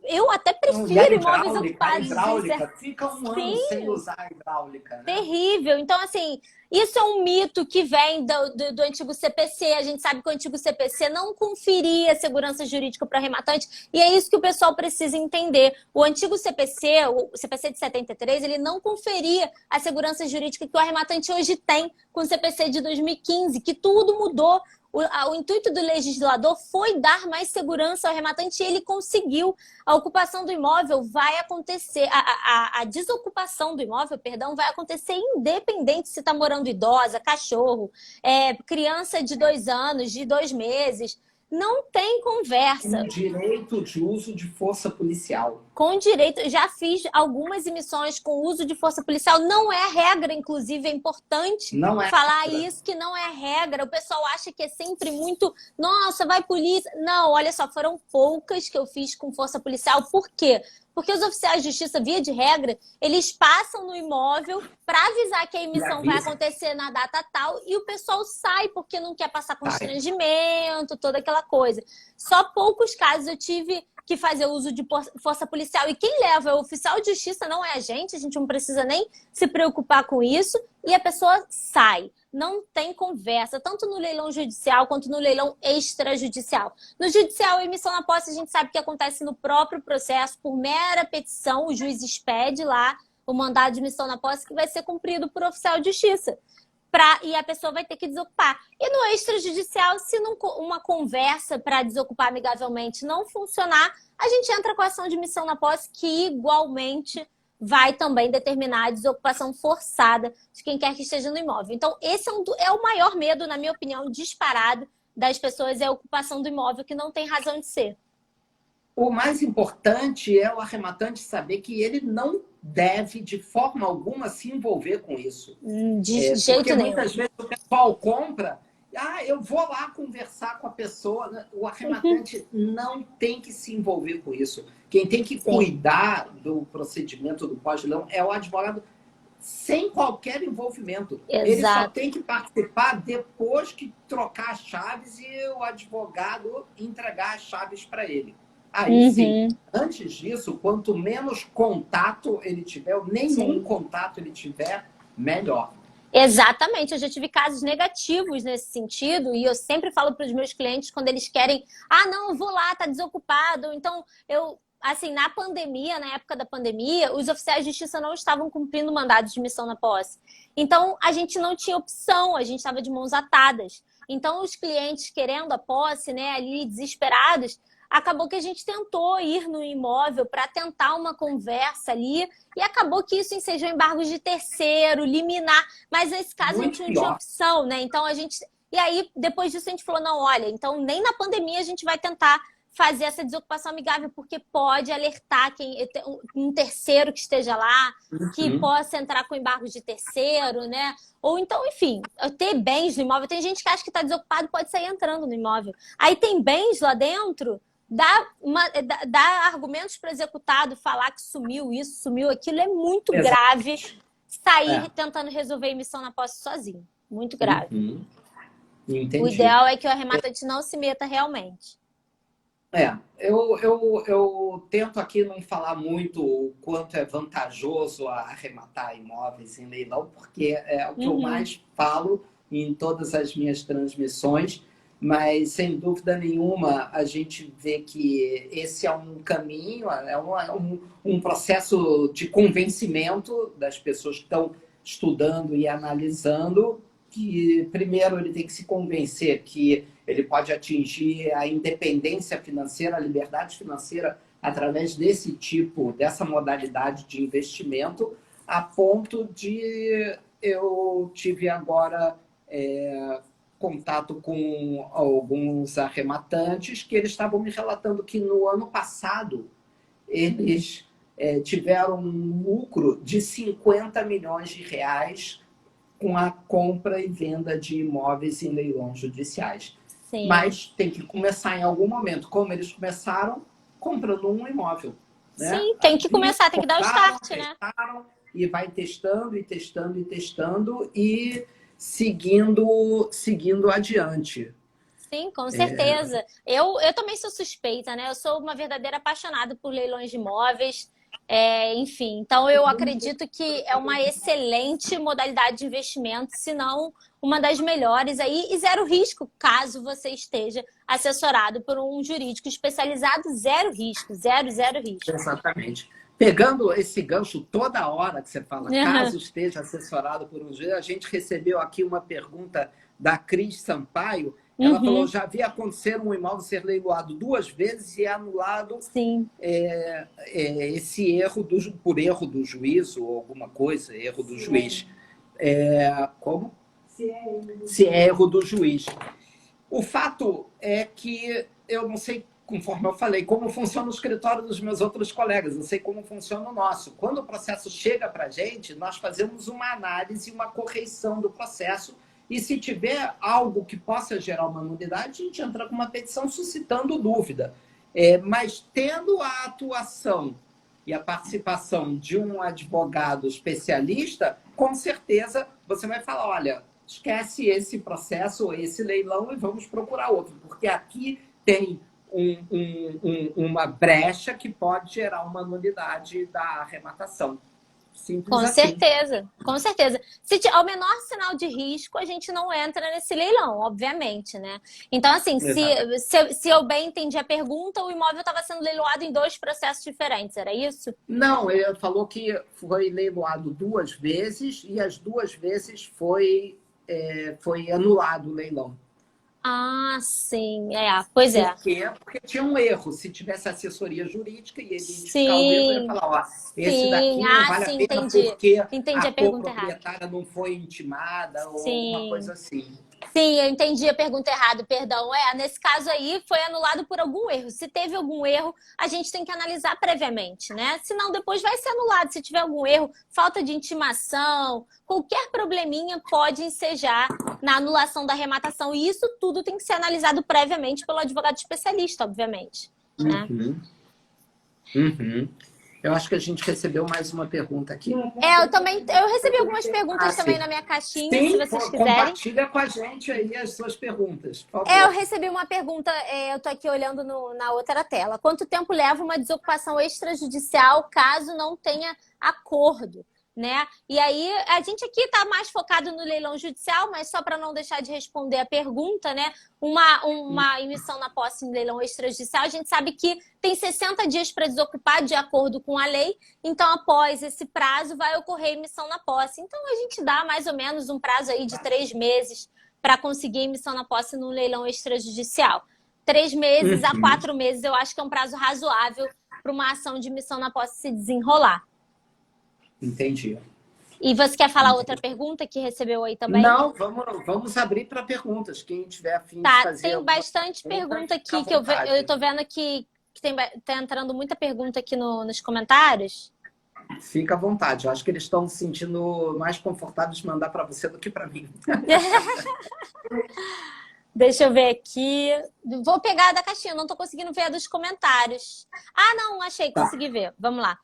Speaker 2: eu até
Speaker 1: E
Speaker 2: prefiro imóveis
Speaker 1: a
Speaker 2: ocupados em
Speaker 1: hidráulica, fica um ano
Speaker 2: sim,
Speaker 1: sem usar a hidráulica, né?
Speaker 2: terrível. Então, assim, isso é um mito que vem do antigo CPC. A gente sabe que o antigo CPC não conferia segurança jurídica para arrematante, e é isso que o pessoal precisa entender. O antigo CPC, o CPC de 73, ele não conferia a segurança jurídica que o arrematante hoje tem com o CPC de 2015, que tudo mudou. O intuito do legislador foi dar mais segurança ao arrematante e ele conseguiu. A ocupação do imóvel vai acontecer, a desocupação do imóvel, perdão, vai acontecer independente se está morando idosa, cachorro, criança de 2 anos, de 2 meses. Não tem
Speaker 1: Com
Speaker 2: conversa.
Speaker 1: direito de uso de força policial.
Speaker 2: Com direito, já fiz algumas emissões com uso de força policial. Não é regra, inclusive, é importante
Speaker 1: Não é
Speaker 2: falar
Speaker 1: regra.
Speaker 2: isso, que não é regra. O pessoal acha que é sempre muito, nossa, vai polícia. Não, olha só, foram poucas que eu fiz com força policial. Por quê? Porque os oficiais de justiça, via de regra, eles passam no imóvel para avisar que a
Speaker 1: E
Speaker 2: emissão vai
Speaker 1: avisa,
Speaker 2: acontecer na data tal e o pessoal sai porque não quer passar
Speaker 1: sai.
Speaker 2: constrangimento, toda aquela coisa. Só poucos casos eu tive que fazer uso de força policial. E quem leva é o oficial de justiça, não é a gente não precisa nem se preocupar com isso, e a pessoa sai. Não tem conversa, tanto no leilão judicial quanto no leilão extrajudicial. No judicial, a emissão na posse, a gente sabe que acontece no próprio processo, por mera petição, o juiz expede lá o mandado de emissão na posse que vai ser cumprido por oficial de justiça. E a pessoa vai ter que desocupar. E no extrajudicial, se uma conversa para desocupar amigavelmente não funcionar, a gente entra com a ação de missão na posse, que igualmente vai também determinar a desocupação forçada de quem quer que esteja no imóvel. Então, esse é o maior medo, na minha opinião, disparado das pessoas, é a ocupação do imóvel, que não tem razão de ser.
Speaker 1: O mais importante é o arrematante saber que ele não deve, de forma alguma, se envolver com isso.
Speaker 2: De jeito
Speaker 1: porque
Speaker 2: nenhum.
Speaker 1: muitas vezes o pessoal compra, eu vou lá conversar com a pessoa. O arrematante não tem que se envolver com isso. Quem tem que cuidar do procedimento do pós-leilão é o advogado, sem qualquer envolvimento.
Speaker 2: Exato.
Speaker 1: Ele só tem que participar depois que trocar as chaves e o advogado entregar as chaves para ele. Aí sim, antes disso, quanto menos contato ele tiver, ou nenhum contato ele tiver, melhor.
Speaker 2: Exatamente, eu já tive casos negativos nesse sentido, e eu sempre falo para os meus clientes quando eles querem, não, eu vou lá, tá desocupado. Então, assim, na pandemia, na época da pandemia, os oficiais de justiça não estavam cumprindo mandados de missão na posse. Então, a gente não tinha opção, a gente estava de mãos atadas. Então, os clientes querendo a posse, né, ali desesperados, acabou que a gente tentou ir no imóvel para tentar uma conversa ali, e acabou que isso ensejou embargos de terceiro, liminar, mas nesse caso
Speaker 1: Muito
Speaker 2: a gente não tinha
Speaker 1: pior.
Speaker 2: opção, né? Então a gente. E aí, depois disso, a gente falou: não, olha, então nem na pandemia a gente vai tentar fazer essa desocupação amigável, porque pode alertar um terceiro que esteja lá, que possa entrar com embargos de terceiro, né? Ou então, enfim, ter bens no imóvel. Tem gente que acha que está desocupado e pode sair entrando no imóvel. Aí tem bens lá dentro. Dar argumentos para o executado, falar que sumiu isso, sumiu aquilo, é muito grave. Sair tentando resolver a emissão na posse sozinho. Muito grave.
Speaker 1: Entendi.
Speaker 2: O ideal é que o arrematante não se meta realmente.
Speaker 1: Eu tento aqui não falar muito o quanto é vantajoso arrematar imóveis em leilão, porque é o que eu mais falo em todas as minhas transmissões. Mas, sem dúvida nenhuma, a gente vê que esse é um caminho, um processo de convencimento das pessoas que estão estudando e analisando, que, primeiro, ele tem que se convencer que ele pode atingir a independência financeira, a liberdade financeira, através dessa modalidade de investimento, a ponto de eu tive agora... contato com alguns arrematantes que eles estavam me relatando que no ano passado eles tiveram um lucro de 50 milhões de reais com a compra e venda de imóveis em leilões judiciais. Sim. Mas tem que começar em algum momento. Como eles começaram? Comprando um imóvel. Né?
Speaker 2: Sim, tem que começar, tem que dar o start, né?
Speaker 1: E vai testando, e testando, e testando, e seguindo adiante.
Speaker 2: Sim, com certeza. Eu também sou suspeita, né? Eu sou uma verdadeira apaixonada por leilões de imóveis. Enfim, então eu acredito que é uma excelente modalidade de investimento, se não uma das melhores aí, e zero risco, caso você esteja assessorado por um jurídico especializado, zero risco, zero risco.
Speaker 1: Exatamente. Pegando esse gancho toda hora que você fala, caso esteja assessorado por um jurídico, a gente recebeu aqui uma pergunta da Cris Sampaio. Ela falou, já havia acontecer um imóvel ser leiloado 2 vezes e anulado esse erro por erro do juiz ou alguma coisa, erro do juiz. Como? Se é erro do juiz. O fato é que eu não sei, conforme eu falei, como funciona o escritório dos meus outros colegas, eu sei como funciona o nosso. Quando o processo chega para a gente, nós fazemos uma análise e uma correção do processo. E se tiver algo que possa gerar uma nulidade, a gente entra com uma petição suscitando dúvida. Mas tendo a atuação e a participação de um advogado especialista, com certeza você vai falar, olha, esquece esse processo ou esse leilão e vamos procurar outro. Porque aqui tem uma brecha que pode gerar uma nulidade da arrematação. Simples
Speaker 2: com
Speaker 1: assim.
Speaker 2: certeza, com certeza. Se ao menor sinal de risco, a gente não entra nesse leilão, obviamente, né? Então, assim, se eu bem entendi a pergunta, o imóvel estava sendo leiloado em 2 processos diferentes, era isso?
Speaker 1: Não, ele falou que foi leiloado 2 vezes e as 2 vezes foi anulado o leilão.
Speaker 2: Ah, sim. Pois é.
Speaker 1: Por quê? Porque tinha um erro. Se tivesse assessoria jurídica e ele indicar o erro, ele ia falar, ó, esse daqui não vale a pena porque a coproprietária não foi intimada ou alguma coisa assim.
Speaker 2: Sim, eu entendi a pergunta errada, perdão. Nesse caso aí, foi anulado por algum erro. Se teve algum erro, a gente tem que analisar previamente, né? Senão depois vai ser anulado. Se tiver algum erro, falta de intimação, qualquer probleminha pode ensejar na anulação da arrematação. E isso tudo tem que ser analisado previamente pelo advogado especialista, obviamente. Né?
Speaker 1: Eu acho que a gente recebeu mais uma pergunta aqui.
Speaker 2: Eu recebi algumas perguntas também na minha caixinha, se vocês quiserem.
Speaker 1: Compartilha com a gente aí as suas perguntas, por favor.
Speaker 2: Eu recebi uma pergunta, eu tô aqui olhando na outra tela. Quanto tempo leva uma desocupação extrajudicial caso não tenha acordo? Né? E aí, a gente aqui está mais focado no leilão judicial, mas só para não deixar de responder a pergunta, né? Uma emissão na posse em leilão extrajudicial, a gente sabe que tem 60 dias para desocupar de acordo com a lei, então após esse prazo vai ocorrer a emissão na posse. Então a gente dá mais ou menos um prazo aí de 3 meses para conseguir a emissão na posse no leilão extrajudicial. 3 meses a 4 meses eu acho que é um prazo razoável para uma ação de emissão na posse se desenrolar.
Speaker 1: Entendi.
Speaker 2: E você quer falar outra pergunta que recebeu aí também?
Speaker 1: Não, vamos abrir para perguntas. Quem tiver a fim de fazer.
Speaker 2: Tem bastante pergunta aqui que eu tô vendo que tá entrando muita pergunta aqui nos comentários.
Speaker 1: Fica à vontade. Eu acho que eles estão se sentindo mais confortáveis de mandar para você do que para mim.
Speaker 2: Deixa eu ver aqui. Vou pegar a da caixinha, não estou conseguindo ver a dos comentários. Não, achei, consegui ver. Vamos lá.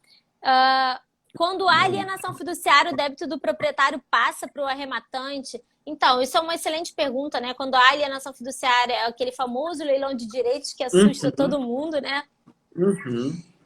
Speaker 2: Quando há alienação fiduciária, o débito do proprietário passa para o arrematante? Então, isso é uma excelente pergunta, né? Quando há alienação fiduciária, é aquele famoso leilão de direitos que assusta todo mundo, né?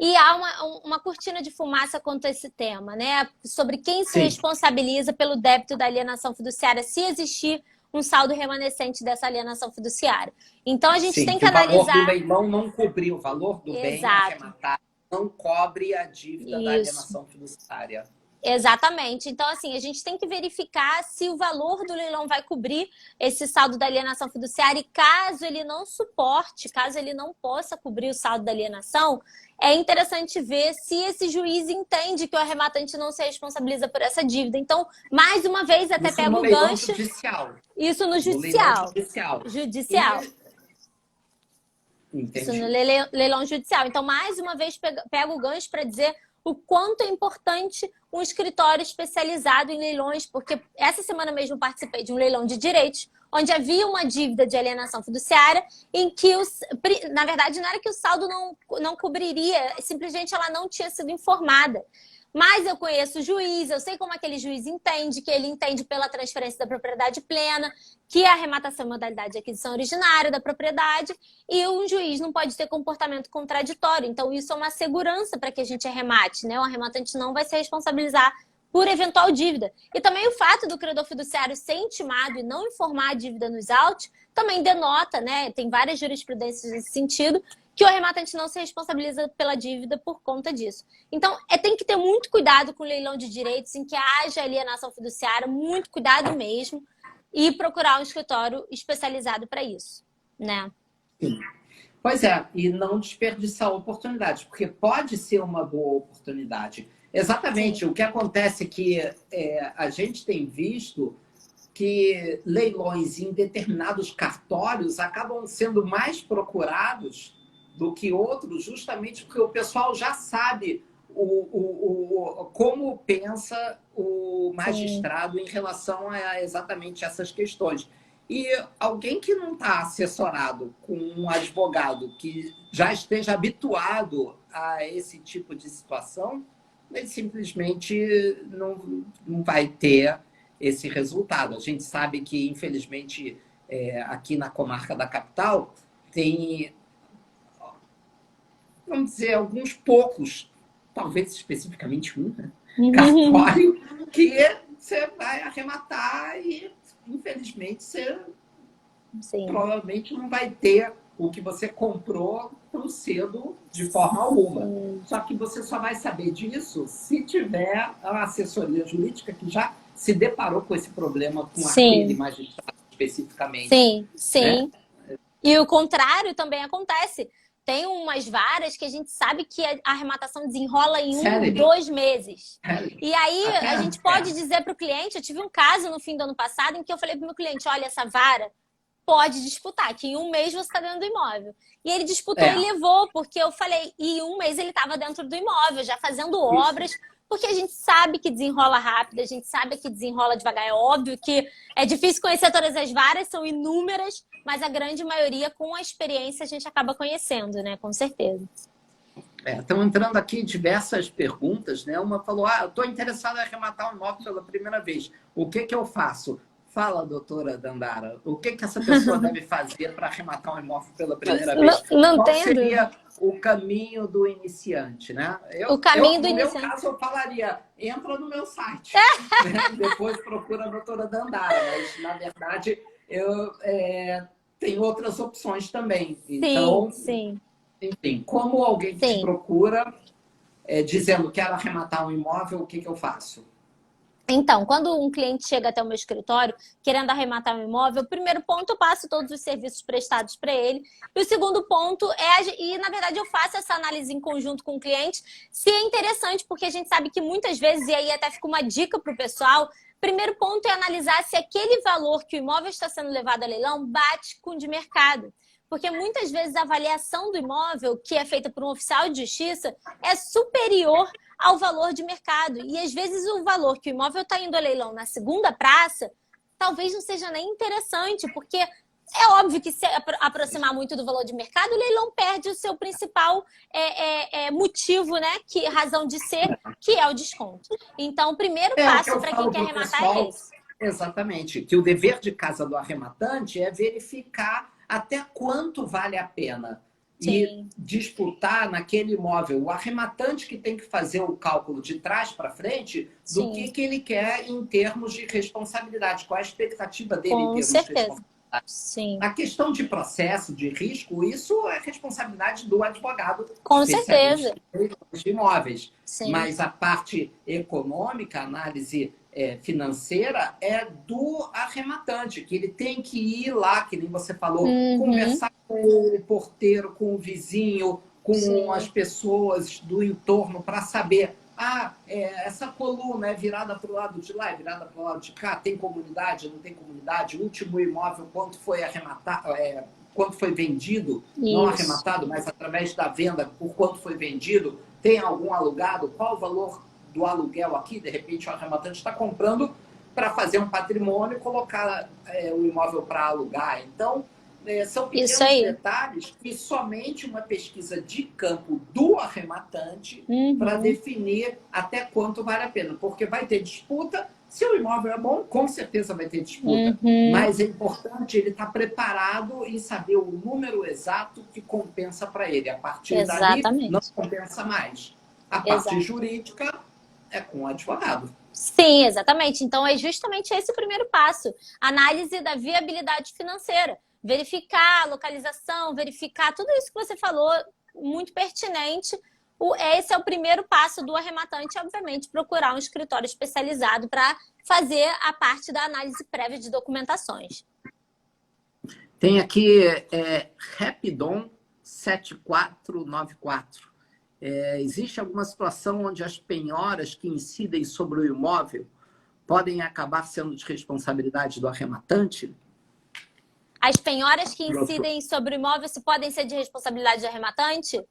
Speaker 2: E há uma cortina de fumaça quanto a esse tema, né? Sobre quem se responsabiliza pelo débito da alienação fiduciária, se existir um saldo remanescente dessa alienação fiduciária. Então, a gente tem que analisar...
Speaker 1: O valor do leilão não cobriu, o valor do bem arrematado não cobre a dívida da alienação fiduciária.
Speaker 2: Exatamente. Então, assim, a gente tem que verificar se o valor do leilão vai cobrir esse saldo da alienação fiduciária e caso ele não suporte, caso ele não possa cobrir o saldo da alienação, é interessante ver se esse juiz entende que o arrematante não se responsabiliza por essa dívida. Então, mais uma vez, até
Speaker 1: Isso
Speaker 2: pega
Speaker 1: no
Speaker 2: o
Speaker 1: leilão
Speaker 2: gancho.
Speaker 1: judicial.
Speaker 2: Isso no
Speaker 1: No leilão
Speaker 2: judicial.
Speaker 1: judicial.
Speaker 2: Judicial. Isso no leilão judicial. Então, mais uma vez, pega o gancho para dizer o quanto é importante um escritório especializado em leilões, porque essa semana mesmo eu participei de um leilão de direitos, onde havia uma dívida de alienação fiduciária em que, na verdade, não era que o saldo não cobriria, simplesmente ela não tinha sido informada. Mas eu conheço o juiz, eu sei como aquele juiz entende, que ele entende pela transferência da propriedade plena, que a arrematação é modalidade de aquisição originária da propriedade, e um juiz não pode ter comportamento contraditório. Então, isso é uma segurança para que a gente arremate, né? O arrematante não vai se responsabilizar por eventual dívida. E também o fato do credor fiduciário ser intimado e não informar a dívida nos autos também denota, né? Tem várias jurisprudências nesse sentido, que o arrematante não se responsabiliza pela dívida por conta disso. Então, tem que ter muito cuidado com o leilão de direitos em que haja alienação fiduciária, muito cuidado mesmo, e procurar um escritório especializado para isso, né?
Speaker 1: Sim. Pois é, e não desperdiçar oportunidades, porque pode ser uma boa oportunidade. Exatamente. Sim. O que acontece é que a gente tem visto que leilões em determinados cartórios acabam sendo mais procurados do que outros, justamente porque o pessoal já sabe como pensa o magistrado. Sim. Em relação a exatamente essas questões. E alguém que não está assessorado com um advogado que já esteja habituado a esse tipo de situação, ele simplesmente não vai ter esse resultado. A gente sabe que, infelizmente, aqui na comarca da capital, tem, vamos dizer, alguns poucos, talvez especificamente um, né? Cartório, que você vai arrematar e, infelizmente, você provavelmente não vai ter o que você comprou tão cedo de forma alguma. Só que você só vai saber disso se tiver a assessoria jurídica que já se deparou com esse problema com aquele magistrado especificamente.
Speaker 2: Sim, sim. Né? E o contrário também acontece. Tem umas varas que a gente sabe que a arrematação desenrola em 1, 2 meses. E aí a gente pode dizer para o cliente, eu tive um caso no fim do ano passado em que eu falei para o meu cliente, olha, essa vara pode disputar, que em 1 mês você está dentro do imóvel. E ele disputou e levou, porque eu falei, e em 1 mês ele estava dentro do imóvel, já fazendo obras, porque a gente sabe que desenrola rápido, a gente sabe que desenrola devagar. É óbvio que é difícil conhecer todas as varas, são inúmeras, mas a grande maioria, com a experiência, a gente acaba conhecendo, né? Com certeza.
Speaker 1: Estão entrando aqui diversas perguntas, né? Uma falou, eu estou interessada em arrematar um imóvel pela primeira vez. O que eu faço? Fala, doutora Dandara, o que essa pessoa deve fazer para arrematar um imóvel pela primeira vez?
Speaker 2: Não
Speaker 1: Qual seria o caminho do iniciante, né?
Speaker 2: O caminho do iniciante.
Speaker 1: No meu caso, eu falaria, entra no meu site, né? Depois procura a doutora Dandara, mas, na verdade, tem outras opções também. Então,
Speaker 2: sim.
Speaker 1: Enfim, como alguém te procura dizendo quero arrematar um imóvel, o que eu faço?
Speaker 2: Então, quando um cliente chega até o meu escritório querendo arrematar um imóvel, o primeiro ponto eu passo todos os serviços prestados para ele. E o segundo ponto e na verdade eu faço essa análise em conjunto com o cliente, se é interessante, porque a gente sabe que muitas vezes, e aí até fica uma dica para o pessoal, primeiro ponto é analisar se aquele valor que o imóvel está sendo levado a leilão bate com o de mercado. Porque muitas vezes a avaliação do imóvel, que é feita por um oficial de justiça, é superior ao valor de mercado. E às vezes o valor que o imóvel está indo a leilão na segunda praça, talvez não seja nem interessante, porque é óbvio que se aproximar muito do valor de mercado, o leilão perde o seu principal motivo, né? Razão de ser, que é o desconto. Então, o primeiro passo para quem quer arrematar é esse.
Speaker 1: Exatamente. Que o dever de casa do arrematante é verificar até quanto vale a pena. E disputar naquele imóvel. O arrematante que tem que fazer o cálculo de trás para frente do que ele quer em termos de responsabilidade. Qual a expectativa dele em termos de responsabilidade.
Speaker 2: Sim.
Speaker 1: A questão de processo, de risco, isso é responsabilidade do advogado
Speaker 2: Com
Speaker 1: especialista
Speaker 2: certeza.
Speaker 1: em imóveis.
Speaker 2: Sim.
Speaker 1: Mas a parte econômica, a análise financeira, é do arrematante, que ele tem que ir lá, que nem você falou, conversar com o porteiro, com o vizinho, com as pessoas do entorno para saber essa coluna é virada para o lado de lá, é virada para o lado de cá, tem comunidade, não tem comunidade, o último imóvel, quanto foi arrematado, quanto foi vendido, não arrematado, mas através da venda, por quanto foi vendido, tem algum alugado, qual o valor do aluguel aqui, de repente o arrematante está comprando para fazer um patrimônio e colocar o imóvel para alugar. Então, são pequenos detalhes que somente uma pesquisa de campo do arrematante para definir até quanto vale a pena. Porque vai ter disputa, se o imóvel é bom, com certeza vai ter disputa. Mas é importante ele estar preparado e saber o número exato que compensa para ele. A partir dali, não compensa mais. A parte jurídica é com o advogado.
Speaker 2: Sim, exatamente. Então, é justamente esse o primeiro passo. Análise da viabilidade financeira. Verificar a localização, verificar tudo isso que você falou, muito pertinente. Esse é o primeiro passo do arrematante, obviamente, procurar um escritório especializado para fazer a parte da análise prévia de documentações.
Speaker 1: Tem aqui Rapidon 7494. Existe alguma situação onde as penhoras que incidem sobre o imóvel podem acabar sendo de responsabilidade do arrematante?
Speaker 2: As penhoras que incidem sobre o imóvel podem ser de responsabilidade do arrematante?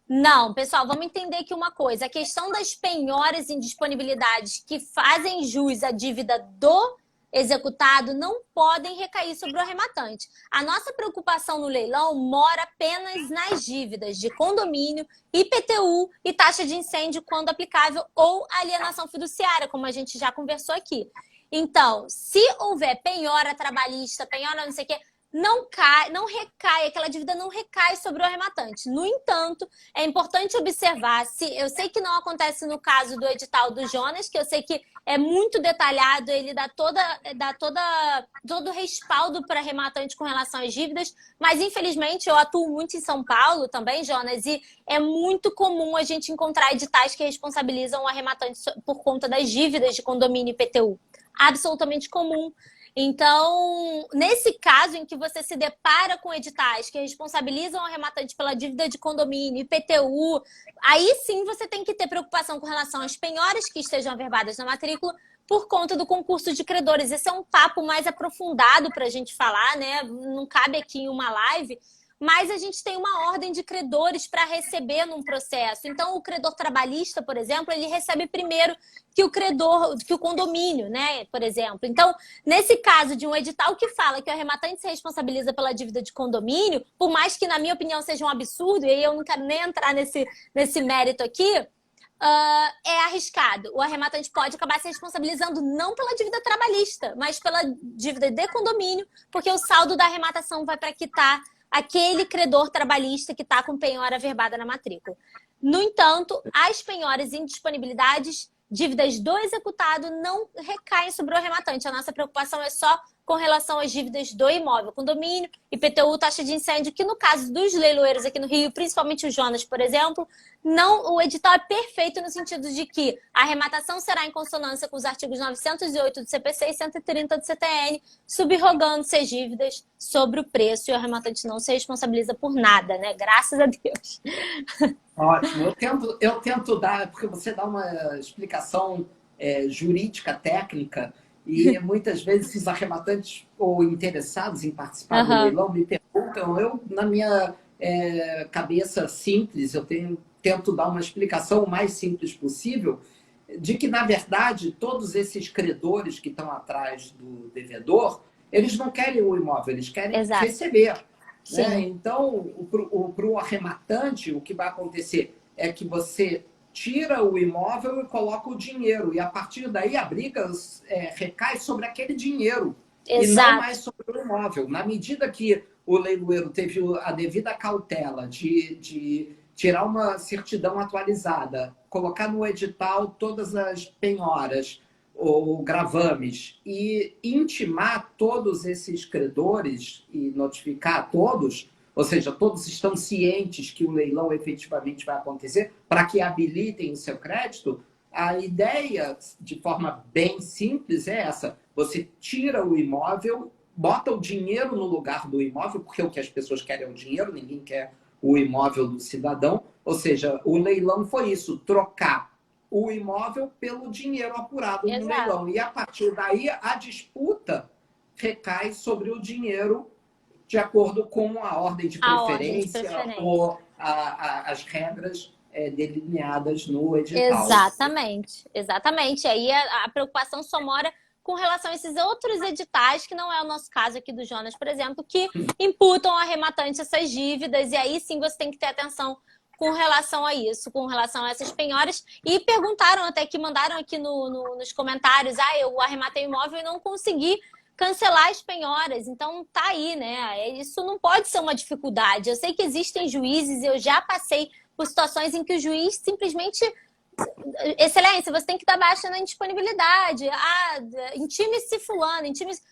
Speaker 2: Não, pessoal, vamos entender aqui uma coisa. A questão das penhoras e indisponibilidades que fazem jus à dívida do executado não podem recair sobre o arrematante. A nossa preocupação no leilão mora apenas nas dívidas de condomínio, IPTU e taxa de incêndio quando aplicável ou alienação fiduciária, como a gente já conversou aqui. Então, se houver penhora trabalhista, penhora não sei o quê, não recai, aquela dívida não recai sobre o arrematante. No entanto, é importante observar, eu sei que não acontece no caso do edital do Jonas, que eu sei que é muito detalhado, ele dá todo o respaldo para arrematante com relação às dívidas, mas infelizmente eu atuo muito em São Paulo também, Jonas, e é muito comum a gente encontrar editais que responsabilizam o arrematante por conta das dívidas de condomínio e IPTU. Absolutamente comum. Então, nesse caso em que você se depara com editais que responsabilizam o arrematante pela dívida de condomínio, IPTU, aí sim você tem que ter preocupação com relação às penhoras que estejam averbadas na matrícula por conta do concurso de credores. Esse é um papo mais aprofundado para a gente falar, né? Não cabe aqui em uma live, mas a gente tem uma ordem de credores para receber num processo. Então, o credor trabalhista, por exemplo, ele recebe primeiro que o condomínio, né? Por exemplo. Então, nesse caso de um edital que fala que o arrematante se responsabiliza pela dívida de condomínio, por mais que, na minha opinião, seja um absurdo, e aí eu não quero nem entrar nesse mérito aqui, é arriscado. O arrematante pode acabar se responsabilizando não pela dívida trabalhista, mas pela dívida de condomínio, porque o saldo da arrematação vai para quitar aquele credor trabalhista que está com penhora averbada na matrícula. No entanto, as penhoras e indisponibilidades, dívidas do executado, não recaem sobre o arrematante. A nossa preocupação é só com relação às dívidas do imóvel, condomínio, IPTU, taxa de incêndio, que no caso dos leiloeiros aqui no Rio, principalmente o Jonas, por exemplo, o edital é perfeito no sentido de que a arrematação será em consonância com os artigos 908 do CPC e 130 do CTN, subrogando-se as dívidas sobre o preço, e o arrematante não se responsabiliza por nada, né? Graças a Deus.
Speaker 1: Ótimo. Eu tento dar, porque você dá uma explicação jurídica, técnica, e muitas vezes os arrematantes ou interessados em participar do leilão me perguntam, na minha cabeça simples, tento dar uma explicação o mais simples possível, de que, na verdade, todos esses credores que estão atrás do devedor, eles não querem o imóvel, eles querem receber. Né? Então, para o arrematante, o que vai acontecer é que você tira o imóvel e coloca o dinheiro. E, a partir daí, a briga recai sobre aquele dinheiro. E não mais sobre o imóvel. Na medida que o leiloeiro teve a devida cautela de tirar uma certidão atualizada, colocar no edital todas as penhoras, ou gravames e intimar todos esses credores e notificar a todos, ou seja, todos estão cientes que o leilão efetivamente vai acontecer, para que habilitem o seu crédito, a ideia, de forma bem simples, é essa. Você tira o imóvel, bota o dinheiro no lugar do imóvel, porque o que as pessoas querem é o dinheiro, ninguém quer o imóvel do cidadão. Ou seja, o leilão foi isso, trocar o imóvel pelo dinheiro apurado no leilão. E a partir daí, a disputa recai sobre o dinheiro de acordo com a ordem de preferência, ou as regras delineadas no edital.
Speaker 2: Exatamente, exatamente. Aí a preocupação só mora com relação a esses outros editais, que não é o nosso caso aqui do Jonas, por exemplo, que imputam ao arrematante essas dívidas, e aí sim você tem que ter atenção com relação a isso, com relação a essas penhoras. E perguntaram até, que mandaram aqui nos comentários, eu arrematei o imóvel e não consegui cancelar as penhoras. Então tá aí, né? Isso não pode ser uma dificuldade. Eu sei que existem juízes, eu já passei por situações em que o juiz simplesmente... Excelência, você tem que dar baixa na indisponibilidade. Intime-se fulano,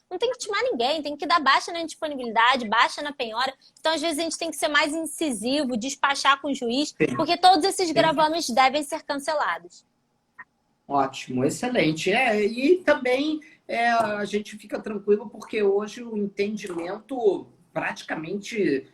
Speaker 2: não tem que intimar ninguém, tem que dar baixa na indisponibilidade, baixa na penhora. Então, às vezes, a gente tem que ser mais incisivo, despachar com o juiz, porque todos esses gravames devem ser cancelados.
Speaker 1: Ótimo, excelente. E também a gente fica tranquilo porque hoje o entendimento praticamente,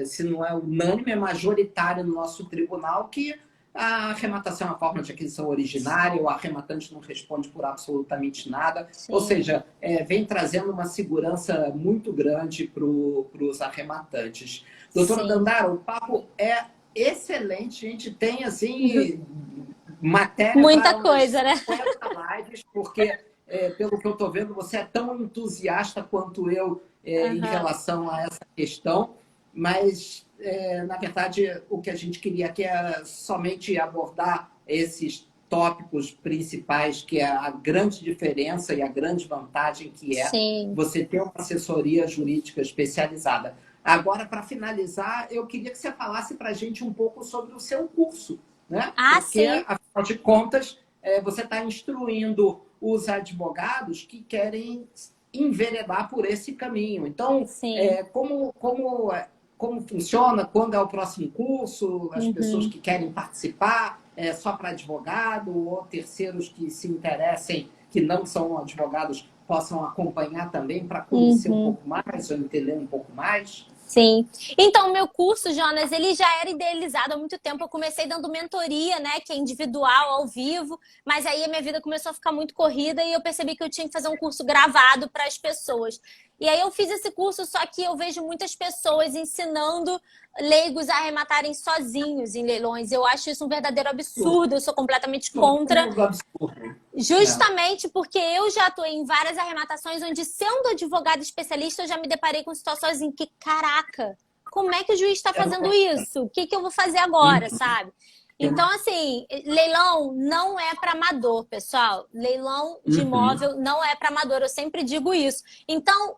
Speaker 1: se não é unânime, é majoritário no nosso tribunal, que a arrematação é uma forma de aquisição originária, o arrematante não responde por absolutamente nada. Sim. Ou seja, vem trazendo uma segurança muito grande para os arrematantes. Doutora Dandara, o papo é excelente. A gente tem, assim, matéria
Speaker 2: muita coisa, né?
Speaker 1: 50 lives, porque, pelo que eu estou vendo, você é tão entusiasta quanto eu em relação a essa questão. Mas, na verdade, o que a gente queria aqui é somente abordar esses tópicos principais, que é a grande diferença e a grande vantagem que é você ter uma assessoria jurídica especializada. Agora, para finalizar, eu queria que você falasse para a gente um pouco sobre o seu curso, né? Porque, afinal de contas, você está instruindo os advogados que querem enveredar por esse caminho. Então, como funciona? Quando é o próximo curso? As pessoas que querem participar, só para advogado, ou terceiros que se interessem, que não são advogados, possam acompanhar também para conhecer um pouco mais, ou entender um pouco mais?
Speaker 2: Sim. Então, o meu curso, Jonas, ele já era idealizado há muito tempo. Eu comecei dando mentoria, né, que é individual, ao vivo, mas aí a minha vida começou a ficar muito corrida e eu percebi que eu tinha que fazer um curso gravado para as pessoas. E aí eu fiz esse curso, só que eu vejo muitas pessoas ensinando leigos a arrematarem sozinhos em leilões. Eu acho isso um verdadeiro absurdo, eu sou completamente contra. Justamente porque eu já atuei em várias arrematações onde, sendo advogada especialista, eu já me deparei com situações em que, caraca, como é que o juiz está fazendo isso? O que eu vou fazer agora, sabe? Então, assim, leilão não é para amador, pessoal. Leilão de imóvel não é para amador, eu sempre digo isso. Então,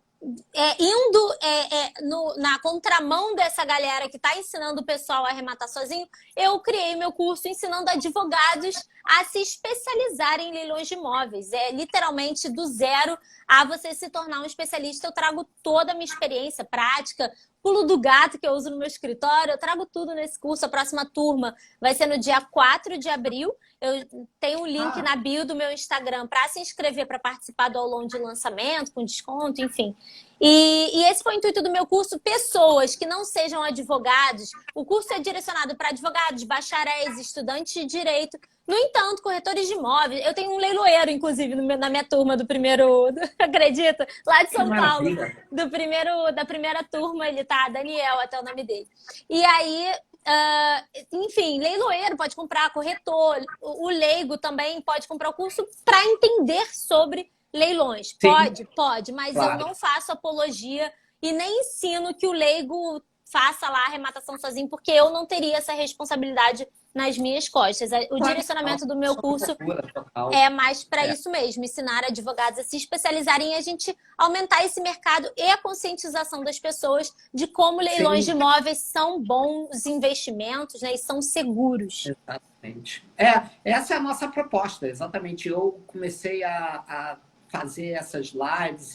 Speaker 2: na contramão dessa galera que está ensinando o pessoal a arrematar sozinho, eu criei meu curso ensinando advogados a se especializarem em leilões de imóveis. Literalmente do zero a você se tornar um especialista. Eu trago toda a minha experiência prática, pulo do gato que eu uso no meu escritório, eu trago tudo nesse curso. A próxima turma vai ser no dia 4 de abril. Eu tenho um link na bio do meu Instagram para se inscrever para participar do aulão de lançamento, com desconto, enfim. E esse foi o intuito do meu curso. Pessoas que não sejam advogados. O curso é direcionado para advogados, bacharéis, estudantes de direito. No entanto, corretores de imóveis... Eu tenho um leiloeiro, inclusive, na minha turma do primeiro... Acredita? Lá de São Paulo. Da primeira turma, ele tá... Daniel, até o nome dele. E aí... enfim, leiloeiro pode comprar, corretor, o leigo também pode comprar o curso para entender sobre leilões. Pode, mas eu não faço apologia e nem ensino que o leigo faça lá a arrematação sozinho, porque eu não teria essa responsabilidade nas minhas costas. O direcionamento do meu curso é mais para isso mesmo, ensinar advogados a se especializarem e a gente aumentar esse mercado e a conscientização das pessoas de como leilões de imóveis são bons investimentos, né, e são seguros.
Speaker 1: Exatamente. Essa é a nossa proposta, exatamente. Eu comecei a fazer essas lives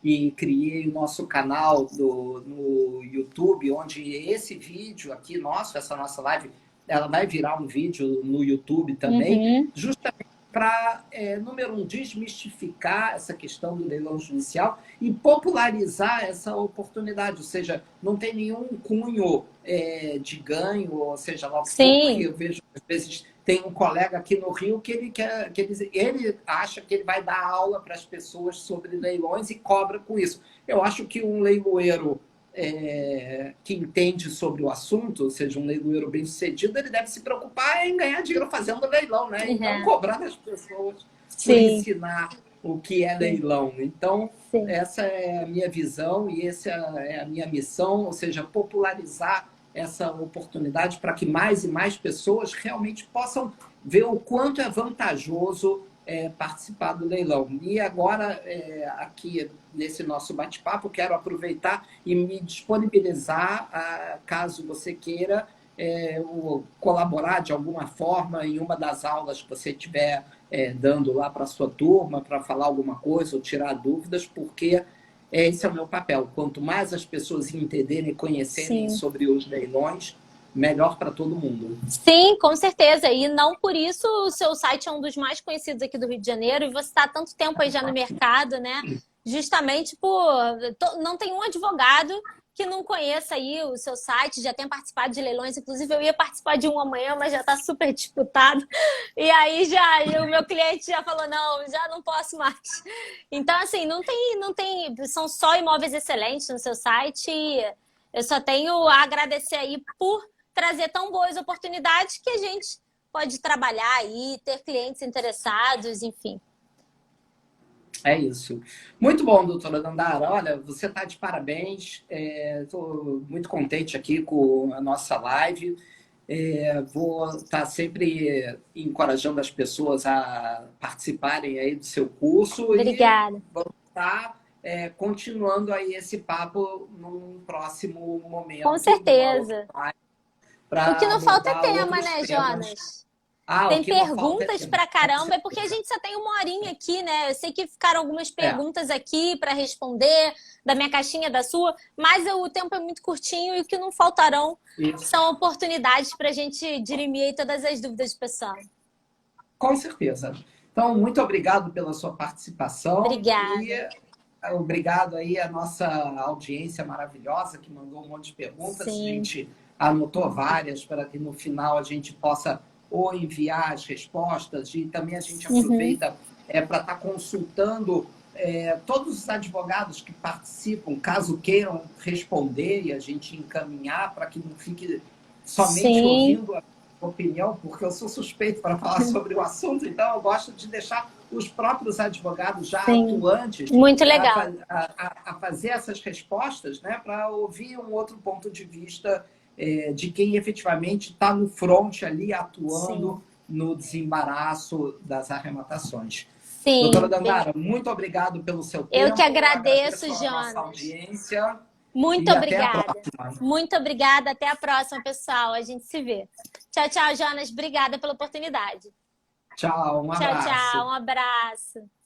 Speaker 1: e criei o nosso canal no YouTube, onde esse vídeo aqui nosso, essa nossa live, ela vai virar um vídeo no YouTube também, justamente para, número um, desmistificar essa questão do leilão judicial e popularizar essa oportunidade, ou seja, não tem nenhum cunho de ganho, ou seja, lá porque eu vejo, às vezes, tem um colega aqui no Rio que ele acha que ele vai dar aula para as pessoas sobre leilões e cobra com isso. Eu acho que um leiloeiro que entende sobre o assunto, ou seja, um leiloeiro bem-sucedido, ele deve se preocupar em ganhar dinheiro fazendo leilão, né? E não cobrar das pessoas por ensinar o que é leilão. Então, essa é a minha visão e essa é a minha missão, ou seja, popularizar essa oportunidade para que mais e mais pessoas realmente possam ver o quanto é vantajoso participar do leilão. E agora, aqui nesse nosso bate-papo, quero aproveitar e me disponibilizar, caso você queira colaborar de alguma forma em uma das aulas que você estiver dando lá para a sua turma, para falar alguma coisa ou tirar dúvidas, porque esse é o meu papel. Quanto mais as pessoas entenderem e conhecerem sobre os leilões, melhor para todo mundo.
Speaker 2: Sim, com certeza. E não por isso o seu site é um dos mais conhecidos aqui do Rio de Janeiro e você está há tanto tempo aí já no mercado, né? Justamente por... Não tem um advogado que não conheça aí o seu site, já tenha participado de leilões. Inclusive, eu ia participar de um amanhã, mas já está super disputado. E aí o meu cliente já falou, não, já não posso mais. Então, assim, não tem... São só imóveis excelentes no seu site e eu só tenho a agradecer aí por trazer tão boas oportunidades que a gente pode trabalhar aí, ter clientes interessados, enfim.
Speaker 1: É isso. Muito bom, doutora Dandara. Olha, você está de parabéns. Estou muito contente aqui com a nossa live. Vou estar sempre encorajando as pessoas a participarem aí do seu curso.
Speaker 2: Obrigada.
Speaker 1: E vamos estar continuando aí esse papo num próximo momento.
Speaker 2: Com certeza.
Speaker 1: O
Speaker 2: que não falta é tema, né, Jonas? Tem perguntas pra caramba, é porque a gente só tem uma horinha aqui, né? Eu sei que ficaram algumas perguntas aqui para responder, da minha caixinha, da sua, mas o tempo é muito curtinho e o que não faltarão são oportunidades para a gente dirimir aí todas as dúvidas do pessoal.
Speaker 1: Com certeza. Então, muito obrigado pela sua participação.
Speaker 2: Obrigada.
Speaker 1: E obrigado aí à nossa audiência maravilhosa que mandou um monte de perguntas. A gente anotou várias para que no final a gente possa ou enviar as respostas e também a gente aproveita para estar consultando todos os advogados que participam, caso queiram responder e a gente encaminhar para que não fique somente ouvindo a opinião, porque eu sou suspeito para falar sobre o assunto, então eu gosto de deixar os próprios advogados já atuantes
Speaker 2: muito legal.
Speaker 1: A fazer essas respostas, né, para ouvir um outro ponto de vista de quem efetivamente está no front ali, atuando no desembaraço das arrematações. Doutora Dandara, muito obrigado pelo seu tempo.
Speaker 2: Eu que agradeço, Jonas.
Speaker 1: Nossa audiência.
Speaker 2: Muito obrigada. Muito obrigada. Até a próxima, pessoal. A gente se vê. Tchau, tchau, Jonas. Obrigada pela oportunidade.
Speaker 1: Tchau, um abraço.
Speaker 2: Tchau, tchau. Um abraço.